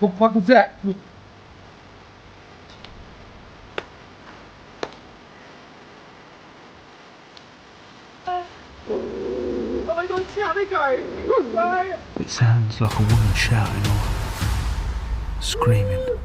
Fuck was that? Oh my god, Decoy! It sounds like a woman shouting or screaming.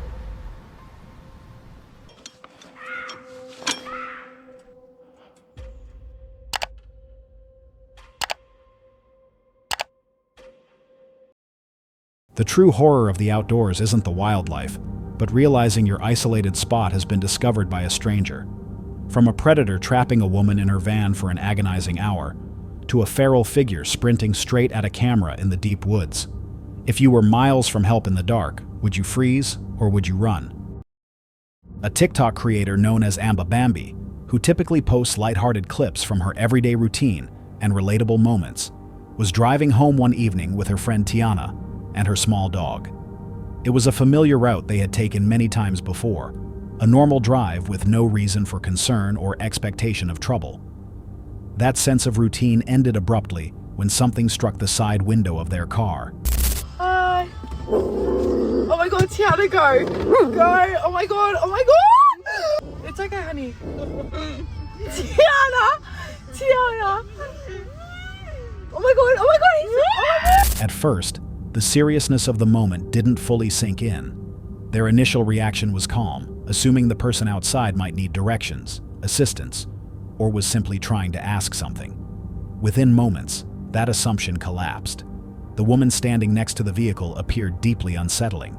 The true horror of the outdoors isn't the wildlife, but realizing your isolated spot has been discovered by a stranger. From a predator trapping a woman in her van for an agonizing hour, to a feral figure sprinting straight at a camera in the deep woods. If you were miles from help in the dark, would you freeze or would you run? A TikTok creator known as Amba Bambi, who typically posts lighthearted clips from her everyday routine and relatable moments, was driving home one evening with her friend Tiana and her small dog. It was a familiar route they had taken many times before, a normal drive with no reason for concern or expectation of trouble. That sense of routine ended abruptly when something struck the side window of their car. Hi! Oh my god, Tiana, go! Go! Oh my god, oh my god! It's okay, honey. Tiana! Tiana! Oh my god, oh my god, oh my god! At first, the seriousness of the moment didn't fully sink in. Their initial reaction was calm, assuming the person outside might need directions, assistance, or was simply trying to ask something. Within moments, that assumption collapsed. The woman standing next to the vehicle appeared deeply unsettling.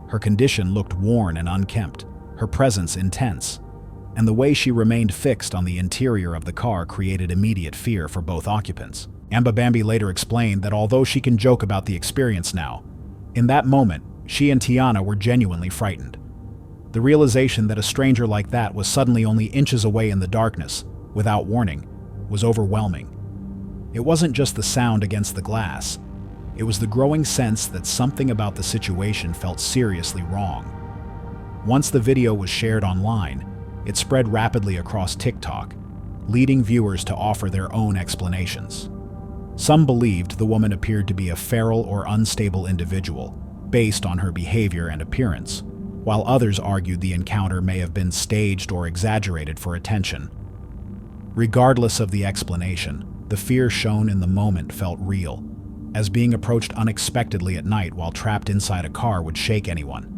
Her condition looked worn and unkempt, her presence intense, and the way she remained fixed on the interior of the car created immediate fear for both occupants. Amba Bambi later explained that although she can joke about the experience now, in that moment, she and Tiana were genuinely frightened. The realization that a stranger like that was suddenly only inches away in the darkness, without warning, was overwhelming. It wasn't just the sound against the glass. It was the growing sense that something about the situation felt seriously wrong. Once the video was shared online, it spread rapidly across TikTok, leading viewers to offer their own explanations. Some believed the woman appeared to be a feral or unstable individual, based on her behavior and appearance, while others argued the encounter may have been staged or exaggerated for attention. Regardless of the explanation, the fear shown in the moment felt real, as being approached unexpectedly at night while trapped inside a car would shake anyone.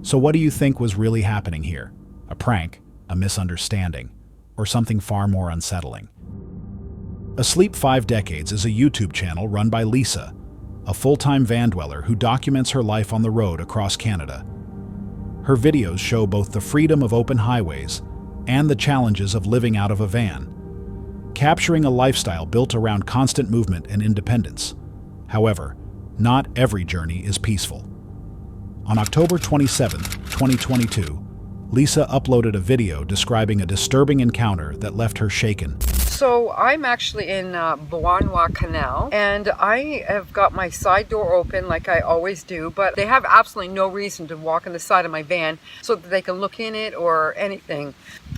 So what do you think was really happening here? A prank, a misunderstanding, or something far more unsettling? Asleep 5 Decades is a YouTube channel run by Lisa, a full-time van dweller who documents her life on the road across Canada. Her videos show both the freedom of open highways and the challenges of living out of a van, capturing a lifestyle built around constant movement and independence. However, not every journey is peaceful. On October 27, 2022, Lisa uploaded a video describing a disturbing encounter that left her shaken. So I'm actually in Beauharnois Canal, and I have got my side door open like I always do, but they have absolutely no reason to walk on the side of my van so that they can look in it or anything.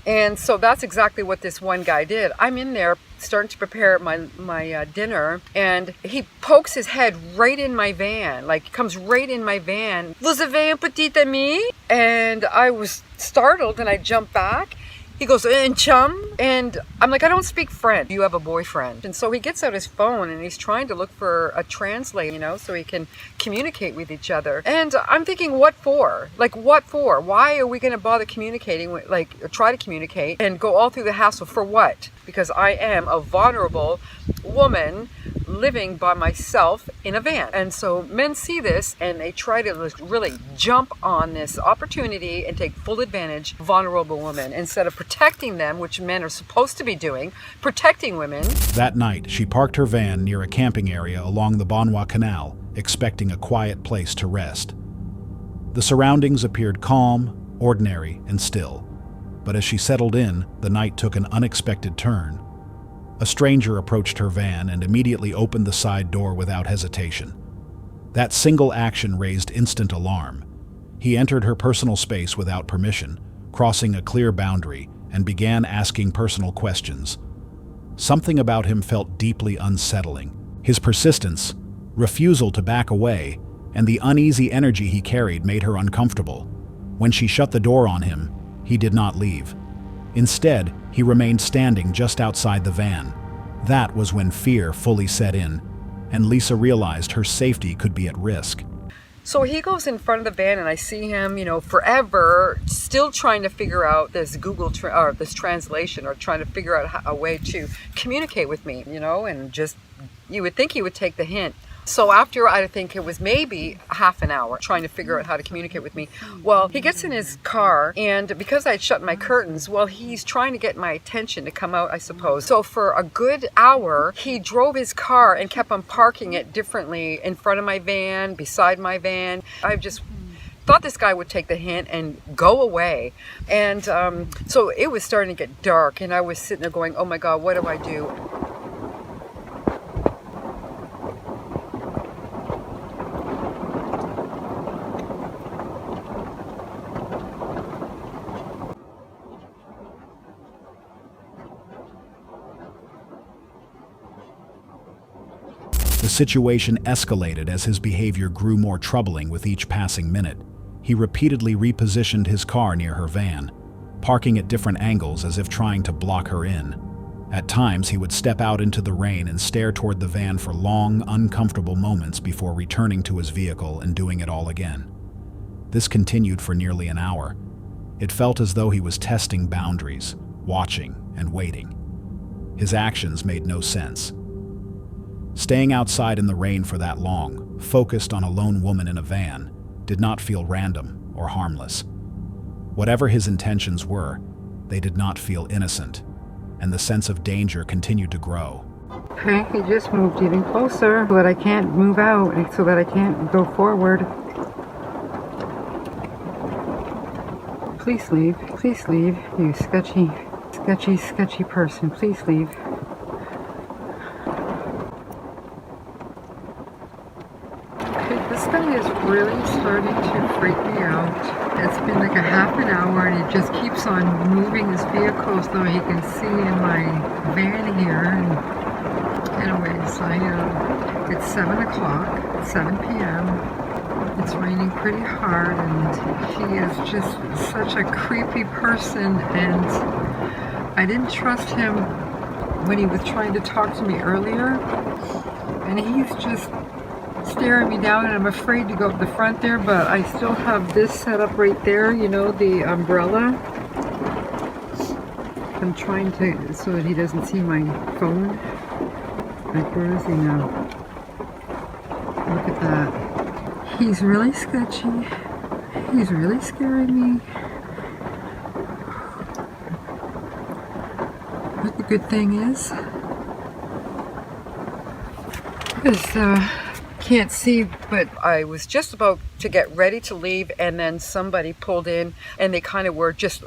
And so that's exactly what this one guy did. I'm in there starting to prepare my dinner, and he pokes his head right in my van, like comes right in my van. Vous avez un petit ami? And I was startled and I jumped back. He goes, and chum? And I'm like, I don't speak French. You have a boyfriend. And so he gets out his phone and he's trying to look for a translator, so he can communicate with each other. And I'm thinking, what for? Like, what for? Why are we going to bother communicating, or try to communicate and go all through the hassle for what? Because I am a vulnerable woman living by myself in a van. And so men see this and they try to really jump on this opportunity and take full advantage of vulnerable women instead of protecting them, which men are supposed to be doing, protecting women. That night, she parked her van near a camping area along the Beauharnois Canal, expecting a quiet place to rest. The surroundings appeared calm, ordinary, and still. But as she settled in, the night took an unexpected turn. A stranger approached her van and immediately opened the side door without hesitation. That single action raised instant alarm. He entered her personal space without permission, crossing a clear boundary, and began asking personal questions. Something about him felt deeply unsettling. His persistence, refusal to back away, and the uneasy energy he carried made her uncomfortable. When she shut the door on him, he did not leave. Instead, he remained standing just outside the van. That was when fear fully set in, and Lisa realized her safety could be at risk. So he goes in front of the van and I see him, forever still trying to figure out this or this translation, or trying to figure out a way to communicate with me, and just, you would think he would take the hint. So after, I think it was maybe half an hour trying to figure out how to communicate with me, well, he gets in his car, and because I had shut my curtains, well, he's trying to get my attention to come out, I suppose. So for a good hour, he drove his car and kept on parking it differently in front of my van, beside my van. I just thought this guy would take the hint and go away. And so it was starting to get dark, and I was sitting there going, oh my God, what do I do? The situation escalated as his behavior grew more troubling with each passing minute. He repeatedly repositioned his car near her van, parking at different angles as if trying to block her in. At times, he would step out into the rain and stare toward the van for long, uncomfortable moments before returning to his vehicle and doing it all again. This continued for nearly an hour. It felt as though he was testing boundaries, watching and waiting. His actions made no sense. Staying outside in the rain for that long, focused on a lone woman in a van, did not feel random or harmless. Whatever his intentions were, they did not feel innocent, and the sense of danger continued to grow. Okay, he just moved even closer so that I can't move out and so that I can't go forward. Please leave, you sketchy person, please leave. This guy is really starting to freak me out. It's been like a half an hour and he just keeps on moving his vehicle so he can see in my van here. And anyways, it's 7 o'clock, 7 p.m. It's raining pretty hard and he is just such a creepy person, and I didn't trust him when he was trying to talk to me earlier, and he's just staring me down, and I'm afraid to go up the front there, but I still have this set up right there, the umbrella. I'm trying to, so that he doesn't see my phone. Like, where is he now? Look at that. He's really sketchy. He's really scaring me. But the good thing is can't see, but I was just about to get ready to leave, and then somebody pulled in, and they were just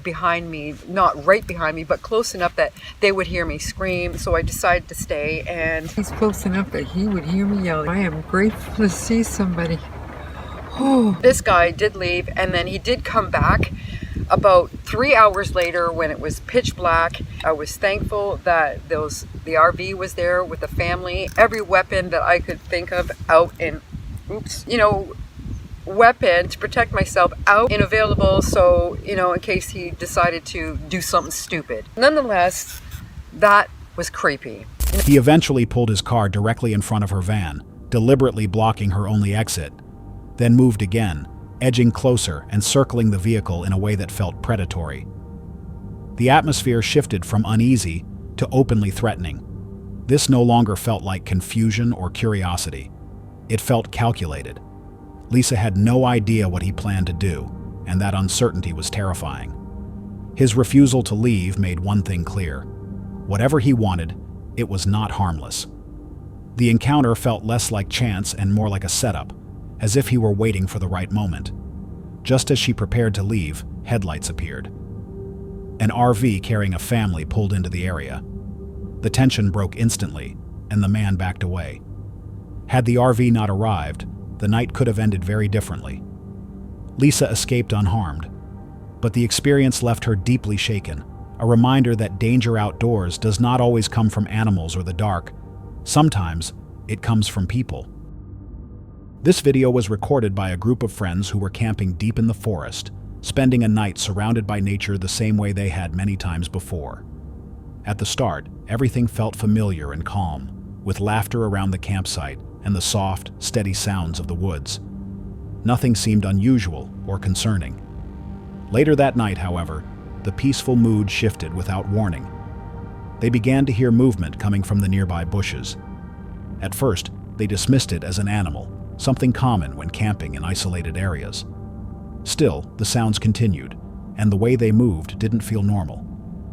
behind me, not right behind me, but close enough that they would hear me scream. So I decided to stay, and he's close enough that he would hear me yelling. I am grateful to see somebody. Oh. This guy did leave, and then he did come back about 3 hours later when it was pitch black. I was thankful that the RV was there with the family, every weapon that I could think of out, and weapon to protect myself out and available, so in case he decided to do something stupid. Nonetheless, that was creepy. He eventually pulled his car directly in front of her van, deliberately blocking her only exit, then moved again, edging closer and circling the vehicle in a way that felt predatory. The atmosphere shifted from uneasy to openly threatening. This no longer felt like confusion or curiosity. It felt calculated. Lisa had no idea what he planned to do, and that uncertainty was terrifying. His refusal to leave made one thing clear. Whatever he wanted, it was not harmless. The encounter felt less like chance and more like a setup, as if he were waiting for the right moment. Just as she prepared to leave, headlights appeared. An RV carrying a family pulled into the area. The tension broke instantly, and the man backed away. Had the RV not arrived, the night could have ended very differently. Lisa escaped unharmed, but the experience left her deeply shaken, a reminder that danger outdoors does not always come from animals or the dark. Sometimes, it comes from people. This video was recorded by a group of friends who were camping deep in the forest, spending a night surrounded by nature the same way they had many times before. At the start, everything felt familiar and calm, with laughter around the campsite and the soft, steady sounds of the woods. Nothing seemed unusual or concerning. Later that night, however, the peaceful mood shifted without warning. They began to hear movement coming from the nearby bushes. At first, they dismissed it as an animal, something common when camping in isolated areas. Still, the sounds continued, and the way they moved didn't feel normal.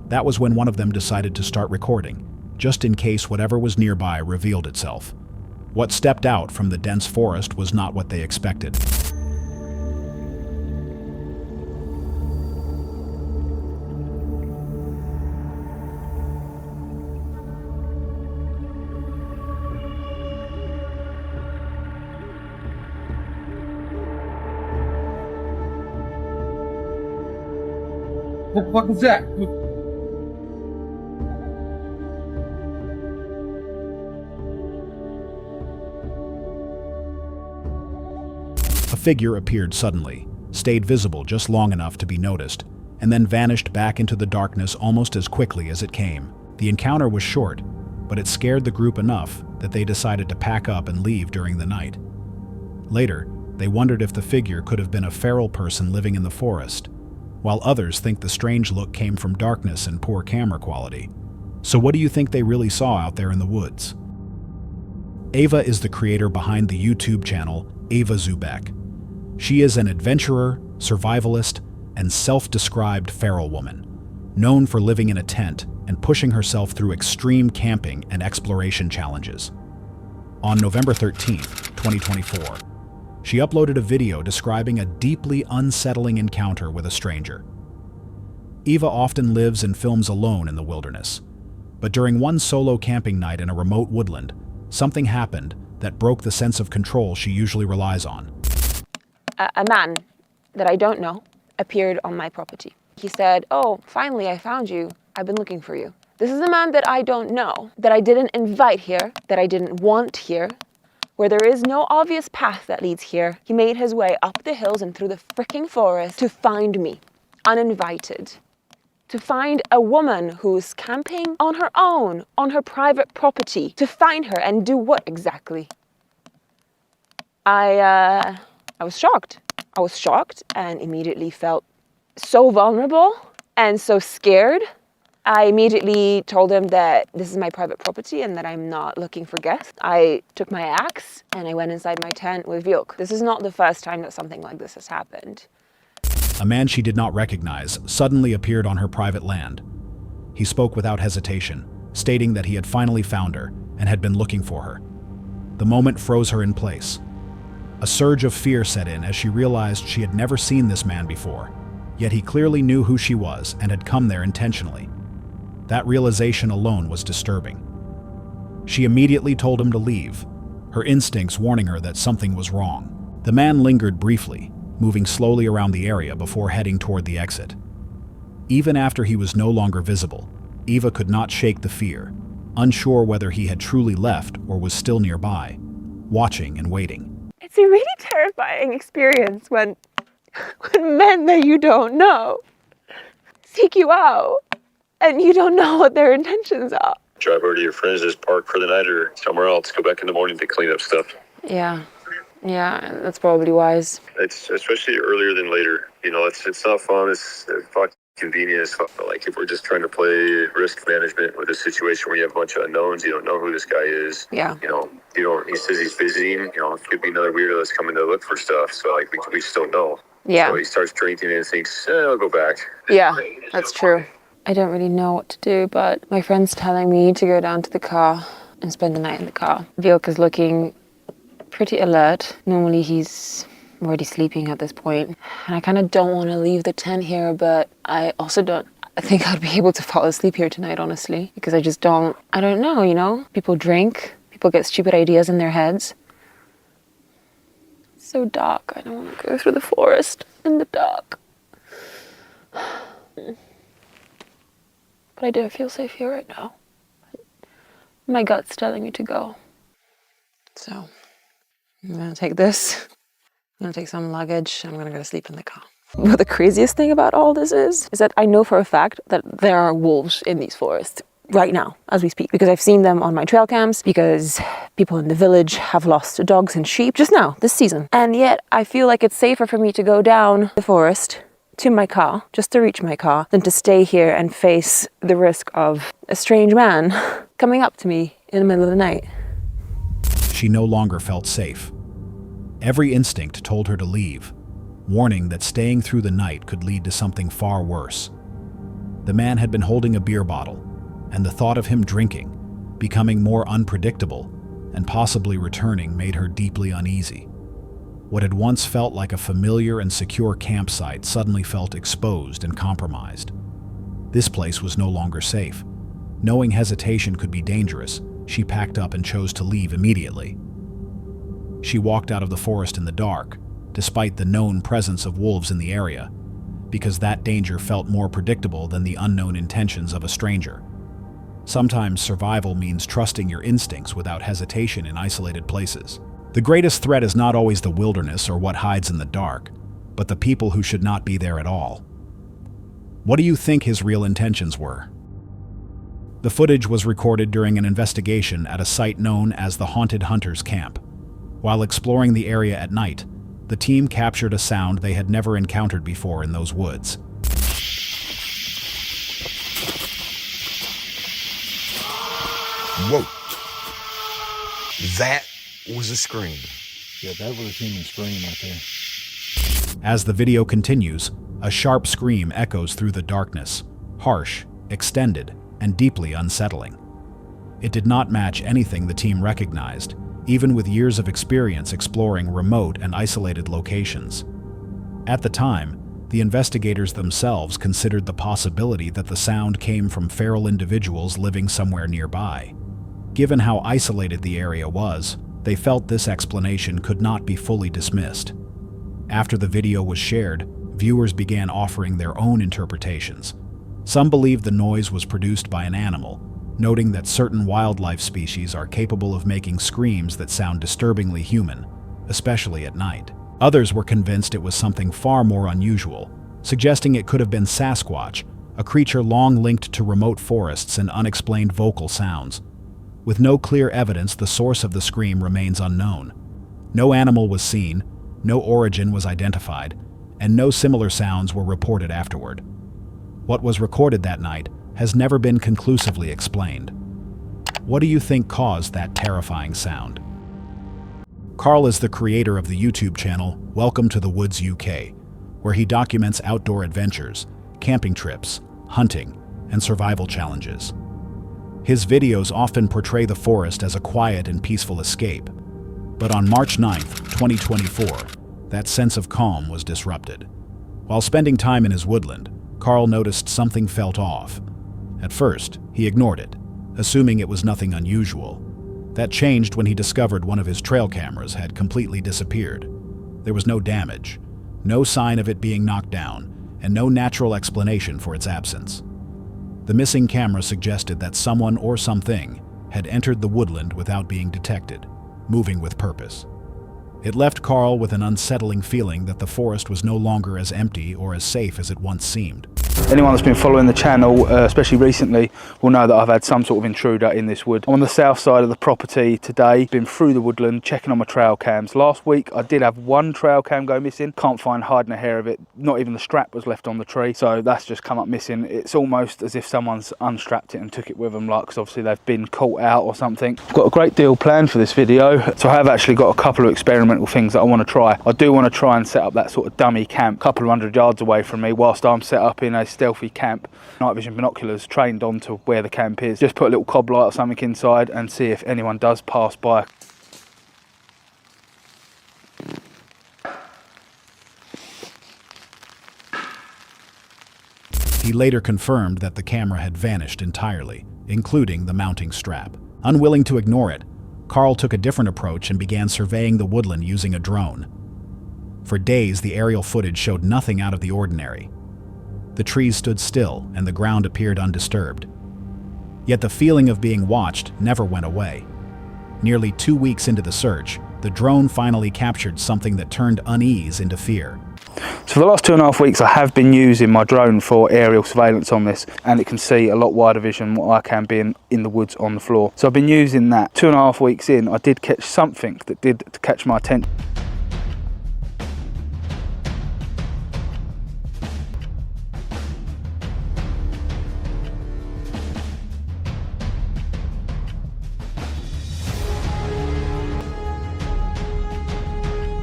That was when one of them decided to start recording, just in case whatever was nearby revealed itself. What stepped out from the dense forest was not what they expected. What the fuck is that? A figure appeared suddenly, stayed visible just long enough to be noticed, and then vanished back into the darkness almost as quickly as it came. The encounter was short, but it scared the group enough that they decided to pack up and leave during the night. Later, they wondered if the figure could have been a feral person living in the forest, while others think the strange look came from darkness and poor camera quality. So what do you think they really saw out there in the woods? Ava is the creator behind the YouTube channel Ava Zubek. She is an adventurer, survivalist, and self-described feral woman, known for living in a tent and pushing herself through extreme camping and exploration challenges. On November 13th, 2024, she uploaded a video describing a deeply unsettling encounter with a stranger. Eva often lives and films alone in the wilderness, but during one solo camping night in a remote woodland, something happened that broke the sense of control she usually relies on. A man that I don't know appeared on my property. He said, "Oh, finally I found you. I've been looking for you." This is a man that I don't know, that I didn't invite here, that I didn't want here, where there is no obvious path that leads here. He made his way up the hills and through the freaking forest to find me, uninvited. To find a woman who's camping on her own, on her private property. To find her and do what exactly? I was shocked. I was shocked and immediately felt so vulnerable and so scared. I immediately told him that this is my private property and that I'm not looking for guests. I took my axe and I went inside my tent with Vilk. This is not the first time that something like this has happened. A man she did not recognize suddenly appeared on her private land. He spoke without hesitation, stating that he had finally found her and had been looking for her. The moment froze her in place. A surge of fear set in as she realized she had never seen this man before, yet he clearly knew who she was and had come there intentionally. That realization alone was disturbing. She immediately told him to leave, her instincts warning her that something was wrong. The man lingered briefly, moving slowly around the area before heading toward the exit. Even after he was no longer visible, Eva could not shake the fear, unsure whether he had truly left or was still nearby, watching and waiting. It's a really terrifying experience when men that you don't know seek you out and you don't know what their intentions are. Drive over to your friends' park for the night or somewhere else. Go back in the morning to clean up stuff. Yeah, that's probably wise. It's especially earlier than later. You know, it's not fun. It's fucking convenient as fuck. But like if we're just trying to play risk management with a situation where you have a bunch of unknowns, you don't know who this guy is. Yeah. He says he's visiting. It could be another weirdo that's coming to look for stuff. So like we just don't know. Yeah. So he starts drinking and thinks, I'll go back. Yeah, that's true. I don't really know what to do, but my friend's telling me to go down to the car and spend the night in the car. Vilk is looking pretty alert. Normally he's already sleeping at this point. And I kind of don't want to leave the tent here, but I also don't think I'd be able to fall asleep here tonight, honestly, because I don't know, People drink, people get stupid ideas in their heads. It's so dark. I don't want to go through the forest in the dark. But I don't feel safe here right now. My gut's telling me to go. So, I'm gonna take this. I'm gonna take some luggage. I'm gonna go to sleep in the car. But the craziest thing about all this is that I know for a fact that there are wolves in these forests right now as we speak, because I've seen them on my trail cams, because people in the village have lost dogs and sheep just now this season. And yet I feel like it's safer for me to go down the forest to my car, just to reach my car, than to stay here and face the risk of a strange man coming up to me in the middle of the night. She no longer felt safe. Every instinct told her to leave, warning that staying through the night could lead to something far worse. The man had been holding a beer bottle, and the thought of him drinking, becoming more unpredictable, and possibly returning made her deeply uneasy. What had once felt like a familiar and secure campsite suddenly felt exposed and compromised. This place was no longer safe. Knowing hesitation could be dangerous, she packed up and chose to leave immediately. She walked out of the forest in the dark, despite the known presence of wolves in the area, because that danger felt more predictable than the unknown intentions of a stranger. Sometimes survival means trusting your instincts without hesitation in isolated places. The greatest threat is not always the wilderness or what hides in the dark, but the people who should not be there at all. What do you think his real intentions were? The footage was recorded during an investigation at a site known as the Haunted Hunters Camp. While exploring the area at night, the team captured a sound they had never encountered before in those woods. Whoa. That was a scream. Yeah, that was a human scream right there. As the video continues, a sharp scream echoes through the darkness, harsh, extended, and deeply unsettling. It did not match anything the team recognized, even with years of experience exploring remote and isolated locations. At the time, the investigators themselves considered the possibility that the sound came from feral individuals living somewhere nearby. Given how isolated the area was, they felt this explanation could not be fully dismissed. After the video was shared, viewers began offering their own interpretations. Some believed the noise was produced by an animal, noting that certain wildlife species are capable of making screams that sound disturbingly human, especially at night. Others were convinced it was something far more unusual, suggesting it could have been Sasquatch, a creature long linked to remote forests and unexplained vocal sounds. With no clear evidence, the source of the scream remains unknown. No animal was seen, no origin was identified, and no similar sounds were reported afterward. What was recorded that night has never been conclusively explained. What do you think caused that terrifying sound? Carl is the creator of the YouTube channel Welcome to the Woods UK, where he documents outdoor adventures, camping trips, hunting, and survival challenges. His videos often portray the forest as a quiet and peaceful escape. But on March 9th, 2024, that sense of calm was disrupted. While spending time in his woodland, Carl noticed something felt off. At first, he ignored it, assuming it was nothing unusual. That changed when he discovered one of his trail cameras had completely disappeared. There was no damage, no sign of it being knocked down, and no natural explanation for its absence. The missing camera suggested that someone or something had entered the woodland without being detected, moving with purpose. It left Carl with an unsettling feeling that the forest was no longer as empty or as safe as it once seemed. Anyone that's been following the channel, especially recently, will know that I've had some sort of intruder in this wood. I'm on the south side of the property today, been through the woodland, checking on my trail cams. Last week, I did have one trail cam go missing. Can't find hiding a hair of it. Not even the strap was left on the tree, so that's just come up missing. It's almost as if someone's unstrapped it and took it with them, like, 'cause obviously they've been caught out or something. I've got a great deal planned for this video, so I have actually got a couple of experimental things that I want to try. I do want to try and set up that sort of dummy camp a couple of 100 yards away from me whilst I'm set up in a stealthy camp. Night vision binoculars trained onto where the camp is. Just put a little cob light or something inside and see if anyone does pass by. He later confirmed that the camera had vanished entirely, including the mounting strap. Unwilling to ignore it, Carl took a different approach and began surveying the woodland using a drone. For days, the aerial footage showed nothing out of the ordinary. The trees stood still and the ground appeared undisturbed. Yet the feeling of being watched never went away. Nearly 2 weeks into the search, the drone finally captured something that turned unease into fear. So for the last 2.5 weeks, I have been using my drone for aerial surveillance on this, and it can see a lot wider vision than what I can be in the woods on the floor. So I've been using that. 2.5 weeks in, I did catch something that did catch my attention.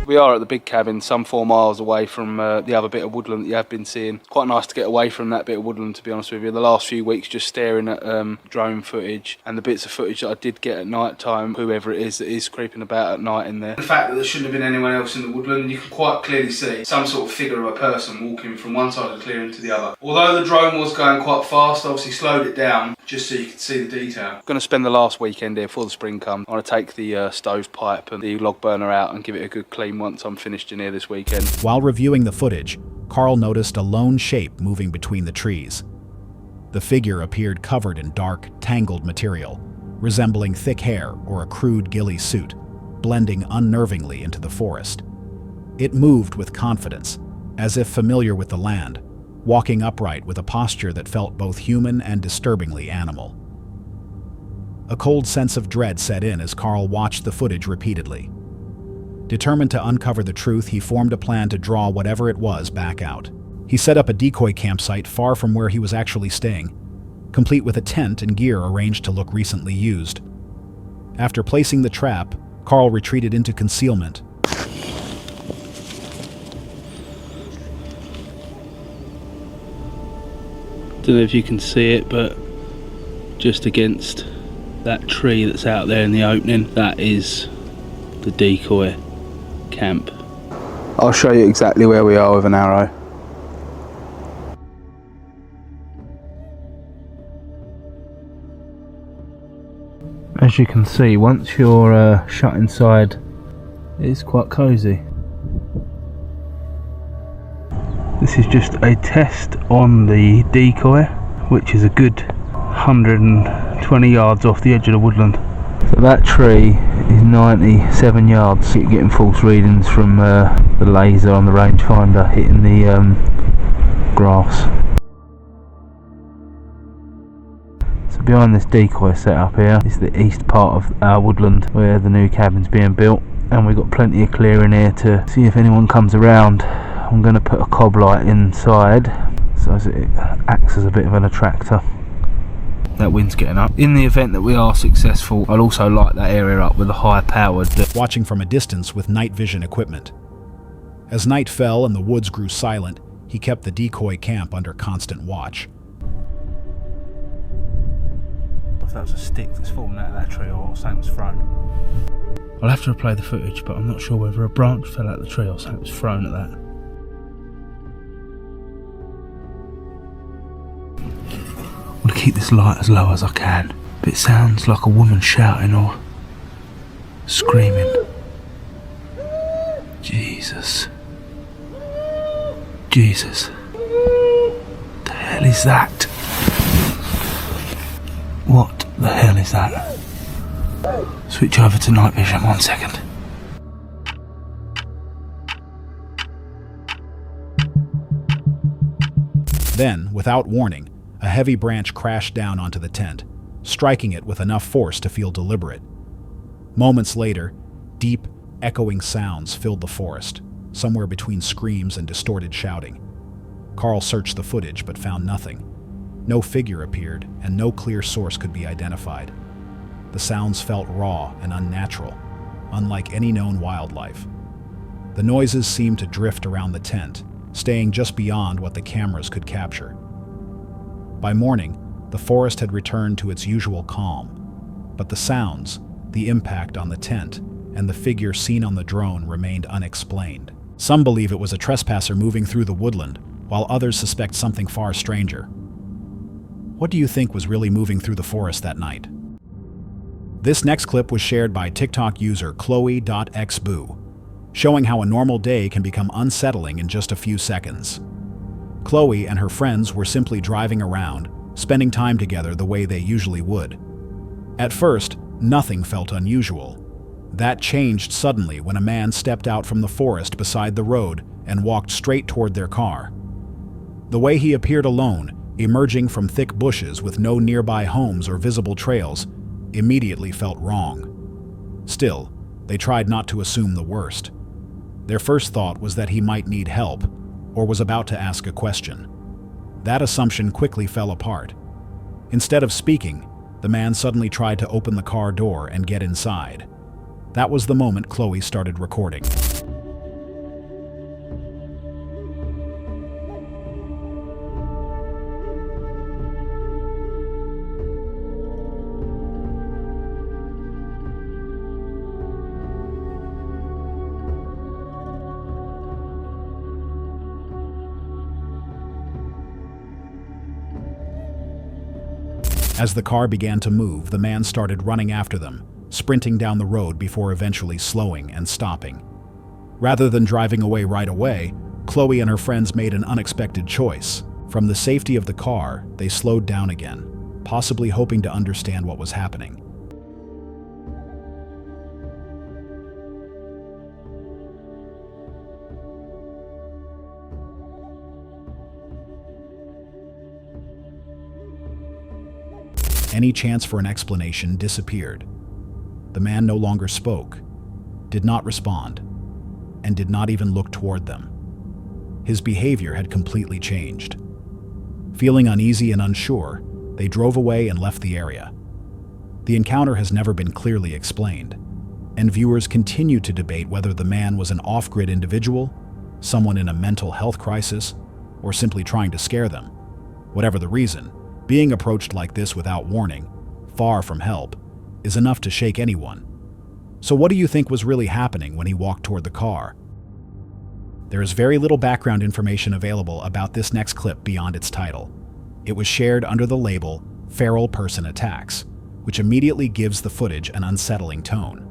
We are at the big cabin, some 4 miles away from the other bit of woodland that you have been seeing. Quite nice to get away from that bit of woodland, to be honest with you. The last few weeks just staring at drone footage and the bits of footage that I did get at night time, whoever it is that is creeping about at night in there. The fact that there shouldn't have been anyone else in the woodland, you can quite clearly see some sort of figure of a person walking from one side of the clearing to the other. Although the drone was going quite fast, I obviously slowed it down just so you could see the detail. I'm going to spend the last weekend here before the spring comes. I want to take the stovepipe and the log burner out and give it a good clean once I'm finished in here this weekend. While reviewing the footage, Carl noticed a lone shape moving between the trees. The figure appeared covered in dark, tangled material, resembling thick hair or a crude ghillie suit, blending unnervingly into the forest. It moved with confidence, as if familiar with the land, walking upright with a posture that felt both human and disturbingly animal. A cold sense of dread set in as Carl watched the footage repeatedly. Determined to uncover the truth, he formed a plan to draw whatever it was back out. He set up a decoy campsite far from where he was actually staying, complete with a tent and gear arranged to look recently used. After placing the trap, Carl retreated into concealment. Don't know if you can see it, but just against that tree that's out there in the opening, that is the decoy camp. I'll show you exactly where we are with an arrow. As you can see, once you're shut inside, it's quite cosy. This is just a test on the decoy, which is a good 120 yards off the edge of the woodland. So that tree is 97 yards. You're getting false readings from the laser on the rangefinder hitting the grass. So behind this decoy setup here is the east part of our woodland where the new cabin's being built, and we've got plenty of clearing here to see if anyone comes around. I'm going to put a cob light inside so as it acts as a bit of an attractor. That wind's getting up. In the event that we are successful, I'll also light that area up with a high-powered... Watching from a distance with night vision equipment. As night fell and the woods grew silent, he kept the decoy camp under constant watch. If that was a stick that's fallen out of that tree or something was thrown. I'll have to replay the footage, but I'm not sure whether a branch fell out of the tree or something was thrown at that. I want to keep this light as low as I can, but it sounds like a woman shouting or screaming. Jesus. Jesus. The hell is that? What the hell is that? Switch over to night vision 1 second. Then, without warning, a heavy branch crashed down onto the tent, striking it with enough force to feel deliberate. Moments later, deep, echoing sounds filled the forest, somewhere between screams and distorted shouting. Carl searched the footage but found nothing. No figure appeared, and no clear source could be identified. The sounds felt raw and unnatural, unlike any known wildlife. The noises seemed to drift around the tent, staying just beyond what the cameras could capture. By morning, the forest had returned to its usual calm, but the sounds, the impact on the tent, and the figure seen on the drone remained unexplained. Some believe it was a trespasser moving through the woodland, while others suspect something far stranger. What do you think was really moving through the forest that night? This next clip was shared by TikTok user Chloe.xboo, showing how a normal day can become unsettling in just a few seconds. Chloe and her friends were simply driving around, spending time together the way they usually would. At first, nothing felt unusual. That changed suddenly when a man stepped out from the forest beside the road and walked straight toward their car. The way he appeared alone, emerging from thick bushes with no nearby homes or visible trails, immediately felt wrong. Still, they tried not to assume the worst. Their first thought was that he might need help or was about to ask a question. That assumption quickly fell apart. Instead of speaking, the man suddenly tried to open the car door and get inside. That was the moment Chloe started recording. As the car began to move, the man started running after them, sprinting down the road before eventually slowing and stopping. Rather than driving right away, Chloe and her friends made an unexpected choice. From the safety of the car, they slowed down again, possibly hoping to understand what was happening. Any chance for an explanation disappeared. The man no longer spoke, did not respond, and did not even look toward them. His behavior had completely changed. Feeling uneasy and unsure, they drove away and left the area. The encounter has never been clearly explained, and viewers continue to debate whether the man was an off-grid individual, someone in a mental health crisis, or simply trying to scare them. Whatever the reason, being approached like this without warning, far from help, is enough to shake anyone. So what do you think was really happening when he walked toward the car? There is very little background information available about this next clip beyond its title. It was shared under the label "Feral Person Attacks," which immediately gives the footage an unsettling tone.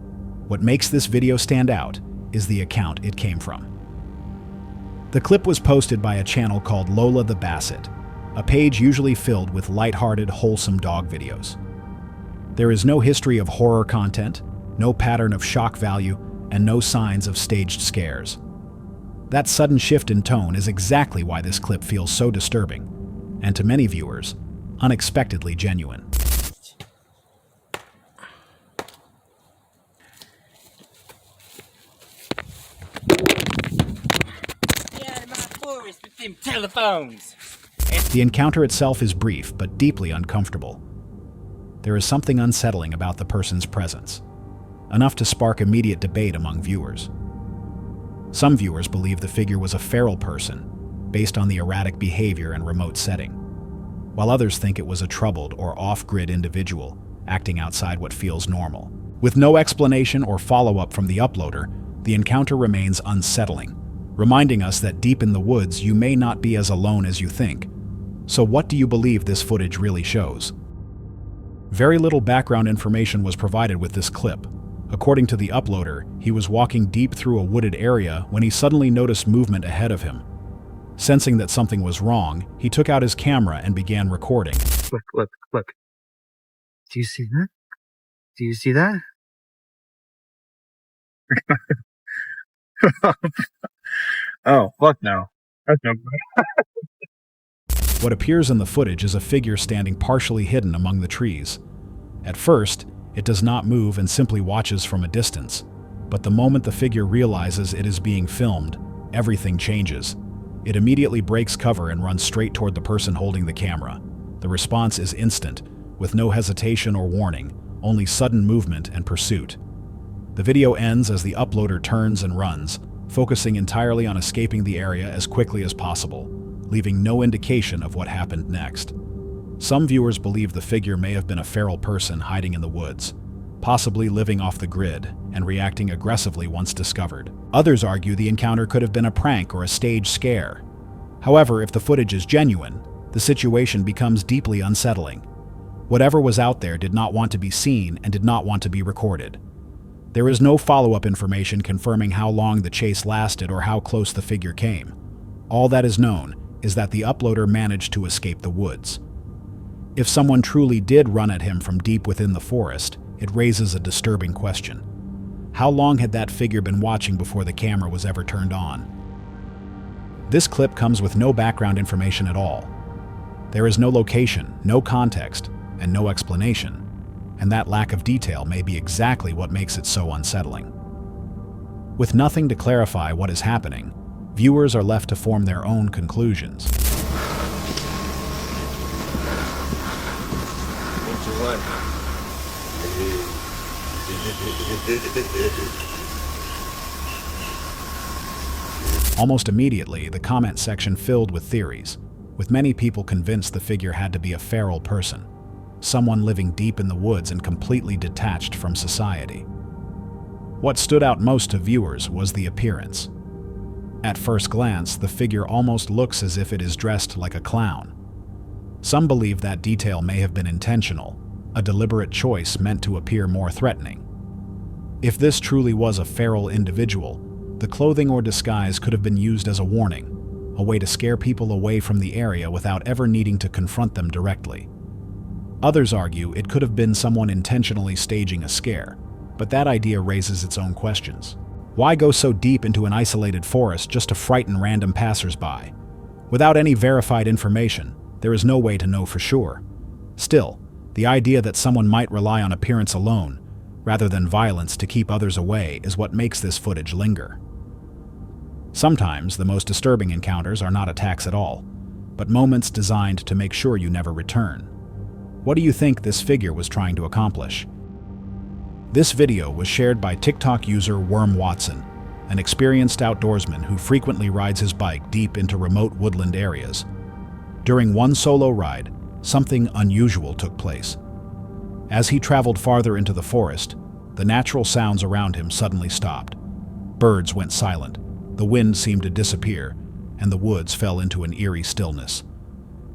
What makes this video stand out is the account it came from. The clip was posted by a channel called Lola the Basset, a page usually filled with lighthearted, wholesome dog videos. There is no history of horror content, no pattern of shock value, and no signs of staged scares. That sudden shift in tone is exactly why this clip feels so disturbing, and to many viewers, unexpectedly genuine. Get out of my forest with them telephones! The encounter itself is brief but deeply uncomfortable. There is something unsettling about the person's presence, enough to spark immediate debate among viewers. Some viewers believe the figure was a feral person, based on the erratic behavior and remote setting, while others think it was a troubled or off-grid individual acting outside what feels normal. With no explanation or follow-up from the uploader, the encounter remains unsettling, reminding us that deep in the woods you may not be as alone as you think. So what do you believe this footage really shows? Very little background information was provided with this clip. According to the uploader, he was walking deep through a wooded area when he suddenly noticed movement ahead of him. Sensing that something was wrong, he took out his camera and began recording. Look, look, look. Do you see that? Do you see that? Oh, fuck no. That's no good. What appears in the footage is a figure standing partially hidden among the trees. At first, it does not move and simply watches from a distance. But the moment the figure realizes it is being filmed, everything changes. It immediately breaks cover and runs straight toward the person holding the camera. The response is instant, with no hesitation or warning, only sudden movement and pursuit. The video ends as the uploader turns and runs, focusing entirely on escaping the area as quickly as possible, leaving no indication of what happened next. Some viewers believe the figure may have been a feral person hiding in the woods, possibly living off the grid and reacting aggressively once discovered. Others argue the encounter could have been a prank or a staged scare. However, if the footage is genuine, the situation becomes deeply unsettling. Whatever was out there did not want to be seen and did not want to be recorded. There is no follow-up information confirming how long the chase lasted or how close the figure came. All that is known is that the uploader managed to escape the woods. If someone truly did run at him from deep within the forest, it raises a disturbing question. How long had that figure been watching before the camera was ever turned on? This clip comes with no background information at all. There is no location, no context, and no explanation, and that lack of detail may be exactly what makes it so unsettling. With nothing to clarify what is happening, viewers are left to form their own conclusions. Almost immediately, the comment section filled with theories, with many people convinced the figure had to be a feral person, someone living deep in the woods and completely detached from society. What stood out most to viewers was the appearance. At first glance, the figure almost looks as if it is dressed like a clown. Some believe that detail may have been intentional, a deliberate choice meant to appear more threatening. If this truly was a feral individual, the clothing or disguise could have been used as a warning, a way to scare people away from the area without ever needing to confront them directly. Others argue it could have been someone intentionally staging a scare, but that idea raises its own questions. Why go so deep into an isolated forest just to frighten random passersby? Without any verified information, there is no way to know for sure. Still, the idea that someone might rely on appearance alone, rather than violence to keep others away, is what makes this footage linger. Sometimes the most disturbing encounters are not attacks at all, but moments designed to make sure you never return. What do you think this figure was trying to accomplish? This video was shared by TikTok user Worm Watson, an experienced outdoorsman who frequently rides his bike deep into remote woodland areas. During one solo ride, something unusual took place. As he traveled farther into the forest, the natural sounds around him suddenly stopped. Birds went silent, the wind seemed to disappear, and the woods fell into an eerie stillness.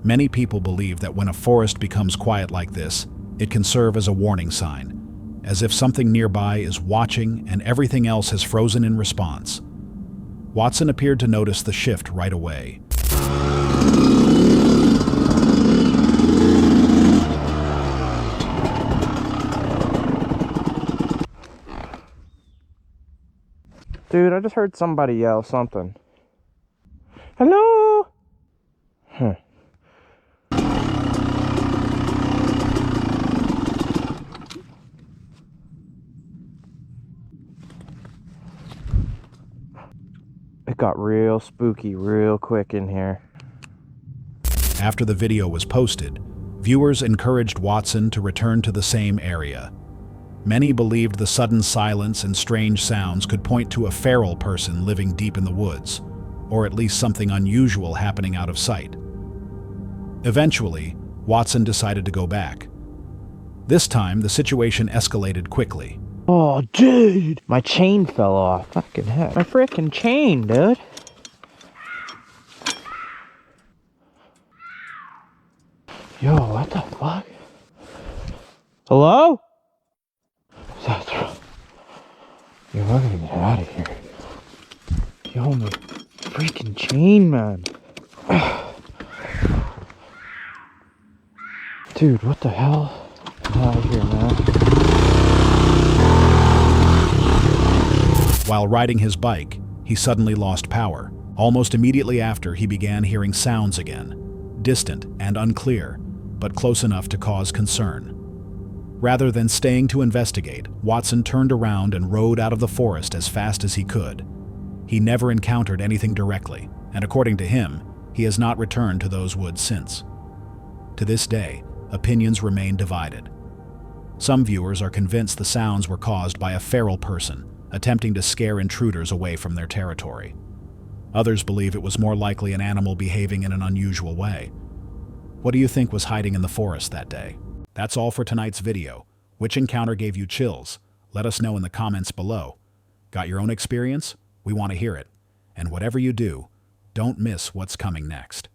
Many people believe that when a forest becomes quiet like this, it can serve as a warning sign, as if something nearby is watching and everything else has frozen in response. Watson appeared to notice the shift right away. Dude, I just heard somebody yell something. Hello? Huh. It got real spooky real quick in here. After the video was posted, viewers encouraged Watson to return to the same area. Many believed the sudden silence and strange sounds could point to a feral person living deep in the woods, or at least something unusual happening out of sight. Eventually, Watson decided to go back. This time, the situation escalated quickly. Oh, dude! My chain fell off. Fucking heck. My frickin' chain, dude. Yo, what the fuck? Hello? That's wrong. Yo, I gotta get out of here. Yo, my freaking chain, man. Dude, what the hell? Get out of here, man. While riding his bike, he suddenly lost power. Almost immediately after, he began hearing sounds again, distant and unclear, but close enough to cause concern. Rather than staying to investigate, Watson turned around and rode out of the forest as fast as he could. He never encountered anything directly, and according to him, he has not returned to those woods since. To this day, opinions remain divided. Some viewers are convinced the sounds were caused by a feral person attempting to scare intruders away from their territory. Others believe it was more likely an animal behaving in an unusual way. What do you think was hiding in the forest that day? That's all for tonight's video. Which encounter gave you chills? Let us know in the comments below. Got your own experience? We want to hear it. And whatever you do, don't miss what's coming next.